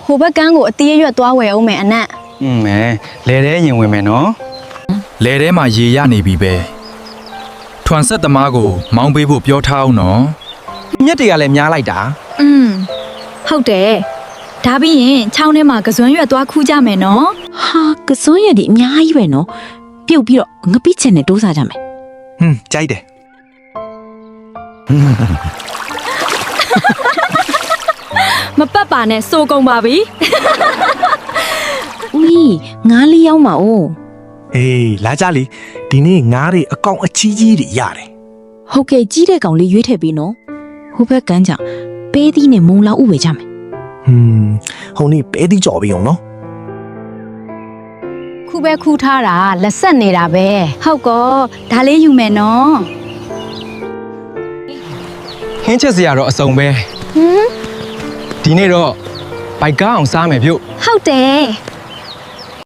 ဟိုဘက်ကန်းကိုအသေးရွက်သွားဝယ်အောင်မယ်အနက်မဲလဲတဲ့ရင်ဝင်မယ်နော်လဲထဲမှာရေရနေပြီပဲထွန်ဆက်သမားကိုမောင်းပေးဖို့ပြောထားအောင်နော်မြက်တွေကလည်းများလိုက်တာဟုတ်တယ်ဒါပြီးရင်ချောင်းထဲမှာကစွန်းရွက်သွားခူးကြမယ်နော်ဟာကစွန်းရည်ဒီအများကြီးပဲနော်ပြုတ်ပြီးတော့ငပိချင်နဲ့တိုးစားကြမယ်ကြိုက်တယ်မပတ်ပါနဲ့စိုးကုန်ပါပြီဦးငါးလေးရောက်မှာ哦အေးလာကြလေဒီနေ့ငါးတွေအကောင်အချီးကြီးတွေရတယ်ဟုတ်ကဲ့ကြီးတဲ့ကောင်လေးရွေးထည့်ပြီးနော်ဟိုဘက်ကန်းကြောင့်ပေးသီးနဲ့မုံလောက်ဥပဲကြမယ်ဟိုနေ့ပဲသီးကြော်ပြီးအောင်နော်ခုပဲခူးထားတာလက်ဆက်နေတာပဲဟုတ်ကောဒါလေးယူမယ်နော်ဟင်းချက်စရာတော့အစုံပဲဒီနေ့တော့ဘိုက်ကားအောင်စားမယ်ပြုတ်ဟုတ်တယ်